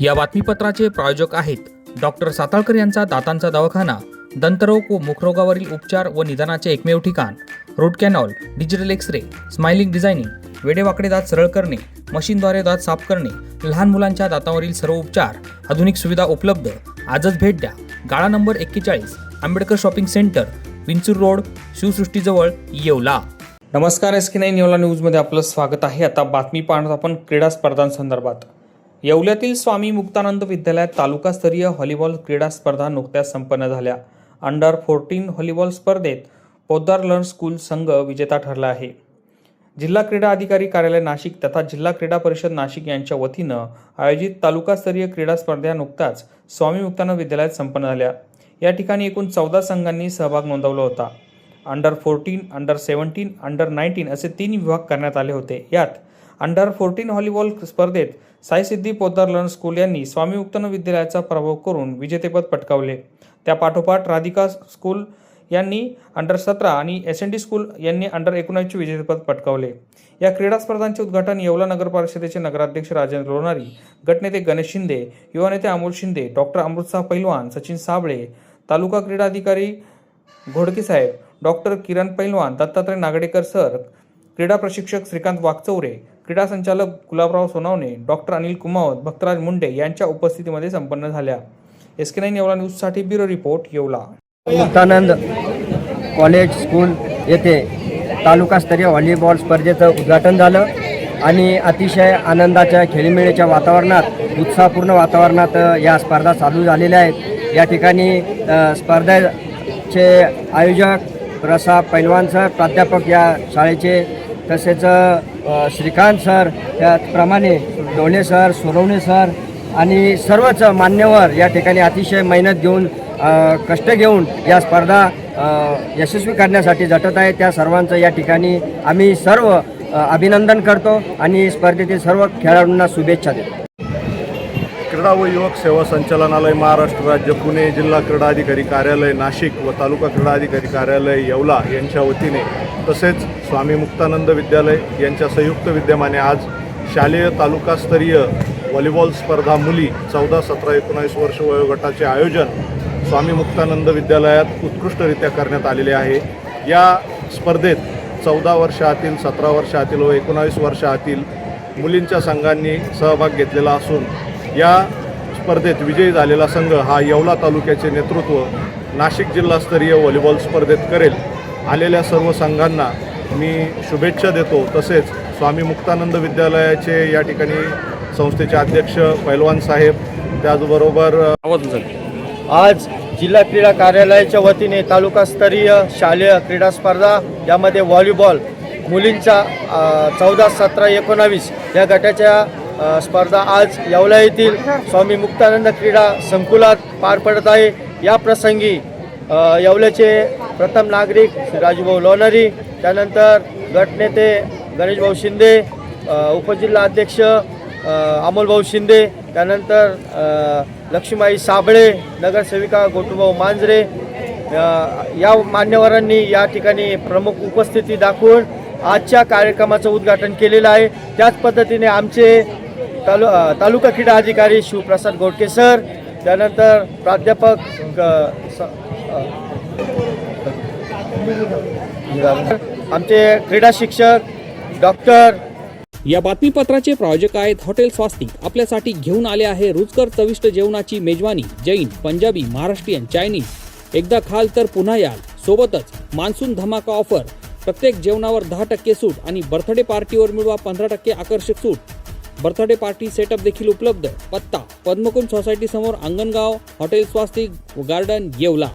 या बातमीपत्राचे प्रायोजक आहेत डॉक्टर साताळकर यांचा दातांचा दवाखाना, दंतरोग व मुखरोगावरील उपचार व निदानाचे एकमेव ठिकाण. Root canal, digital x-ray, smiling designing, वेडेवाकडे दात सरळ करणे, मशीनद्वारे दात साफ करणे, लहान मुलांच्या दातांवरील सर्व उपचार, आधुनिक सुविधा उपलब्ध. आजच भेट द्या. गाळा number 41, Ambedkar shopping centre, Vinchur road, शिवसृष्टीजवळ, येवला. नमस्कार, SK9 येवला न्यूजमध्ये आपलं स्वागत आहे. आता बातमी पाहणार आपण क्रीडा स्पर्धांसंदर्भात. येवल्यातील स्वामी मुक्तानंद विद्यालयात तालुकास्तरीय व्हॉलीबॉल क्रीडा स्पर्धा नुकत्याच संपन्न झाल्या. अंडर 14 व्हॉलीबॉल स्पर्धेत पोद्दार लर्न स्कूल संघ विजेता ठरला आहे. जिल्हा क्रीडा अधिकारी कार्यालय नाशिक तथा जिल्हा क्रीडा परिषद नाशिक यांच्या वतीनं आयोजित तालुकास्तरीय क्रीडा स्पर्धा नुकताच स्वामी मुक्तानंद विद्यालयात संपन्न झाल्या. या ठिकाणी एकूण 14 संघांनी सहभाग नोंदवला होता. अंडर 14, अंडर 17, अंडर 19 असे 3 विभाग करण्यात आले होते. यात अंडर 14 व्हॉलीबॉल स्पर्धेत साईसिद्धी पोद्दार लर्न स्कूल यांनी स्वामी मुक्तानंद विद्यालयाचा पराभव करून विजेतेपद पटकावले. त्या पाठोपाठ राधिका स्कूल यांनी अंडर 17 आणि SND स्कूल यांनी अंडर 19 विजेतेपद पटकावले. या क्रीडा स्पर्धांचे उद्घाटन येवला नगर परिषदेचे नगराध्यक्ष राजेंद्र लोणारी, गटनेते गणेश शिंदे, युवा नेते अमोल शिंदे, डॉक्टर अमृतसाह पैलवान, सचिन साबळे, तालुका क्रीडा अधिकारी घोडके साहेब, डॉक्टर किरण पैलवान, दत्तात्रय नागडेकर सर, क्रीडा प्रशिक्षक श्रीकांत वागचौरे, क्रीडा संचालक गुलाबराव सोनवणे, डॉक्टर अनिल कुमावत, भक्तराज मुंडे यांच्या उपस्थितीमध्ये संपन्न झाल्या. SK9 येवला न्यूजसाठी bureau report, Yeola. Muktanand college school येथे तालुकास्तरीय व्हॉलीबॉल स्पर्धेचं उद्घाटन झालं आणि अतिशय आनंदाच्या खेळीमेळीच्या वातावरणात, उत्साहपूर्ण वातावरणात या स्पर्धा चालू झालेल्या आहेत. या ठिकाणी स्पर्धेचे आयोजक प्रसाद पैलवान सर, प्राध्यापक या शाळेचे, तसेच श्रीकांत सर, त्याचप्रमाणे डोळे सर, सोनवणे सर आणि सर्वच मान्यवर या ठिकाणी अतिशय मेहनत घेऊन, कष्ट घेऊन या स्पर्धा यशस्वी करण्यासाठी झटत आहे. त्या सर्वांचं या ठिकाणी आम्ही सर्व अभिनंदन करतो आणि स्पर्धेतील सर्व खेळाडूंना शुभेच्छा देतो. क्रीडा व युवक सेवा संचालनालय, महाराष्ट्र राज्य, पुणे, जिल्हा क्रीडा अधिकारी कार्यालय नाशिक व तालुका क्रीडा अधिकारी कार्यालय येवला यांच्या वतीने, तसेच स्वामी मुक्तानंद विद्यालय यांच्या संयुक्त विद्यमाने आज शालेय तालुकास्तरीय व्हॉलीबॉल स्पर्धा मुली 14, 17, 19 वर्ष वयोगटाचे आयोजन स्वामी मुक्तानंद विद्यालयात उत्कृष्टरित्या करण्यात आलेले आहे. या स्पर्धेत 14 वर्षातील, 17 वर्षातील व 19 वर्षातील मुलींच्या संघांनी सहभाग घेतलेला असून या स्पर्धेत विजयी झालेला संघ हा येवला तालुक्याचे नेतृत्व नाशिक जिल्हास्तरीय व्हॉलीबॉल स्पर्धेत करेल. आलेल्या सर्व संघांना मी शुभेच्छा देतो. तसेच स्वामी मुक्तानंद विद्यालयाचे या ठिकाणी संस्थेचे अध्यक्ष पैलवान साहेब, त्याचबरोबर आज जिल्हा क्रीडा कार्यालयाच्या वतीने तालुकास्तरीय शालेय क्रीडा स्पर्धा, यामध्ये व्हॉलीबॉल मुलींचा 14, 17, 19 या गटाच्या स्पर्धा आज येवला येथील स्वामी मुक्तानंद क्रीडा संकुलात पार पडत आहे. या प्रसंगी येवल्याचे प्रथम नागरिक राजूभाऊ लोणारी, त्यानंतर गटनेते गणेशभाऊ शिंदे, उपजिल्हा अध्यक्ष अमोलभाऊ शिंदे, त्यानंतर लक्ष्मीबाई साबळे, नगरसेविका गोटूभाऊ मांजरे या मान्यवरांनी या ठिकाणी प्रमुख उपस्थिती दाखवून आजच्या कार्यक्रमाचं उद्घाटन केलेलं आहे. त्याच पद्धतीने आमचे तालुका क्रीडा अधिकारी शिवप्रसाद घोडके सर, त्यानंतर प्राध्यापक आमचे क्रीडा शिक्षक डॉक्टर. या बातमीपत्राचे प्रायोजक आहेत हॉटेल स्वास्तिक. आपल्यासाठी घेऊन आले आहे रुचकर चविष्ट जेवणाची मेजवानी. जैन, पंजाबी, महाराष्ट्रीयन, चायनीज. एकदा खाल तर पुन्हा याल. सोबतच मान्सून धमाका ऑफर. प्रत्येक जेवणावर 10% सूट आणि बर्थडे पार्टीवर मिळवा 15% आकर्षक सूट. बर्थडे पार्टी सेटअप देखील उपलब्ध. पत्ता पद्मकुंज सोसायटी समोर, अंगणगाव, हॉटेल स्वास्तिक गार्डन, येवला.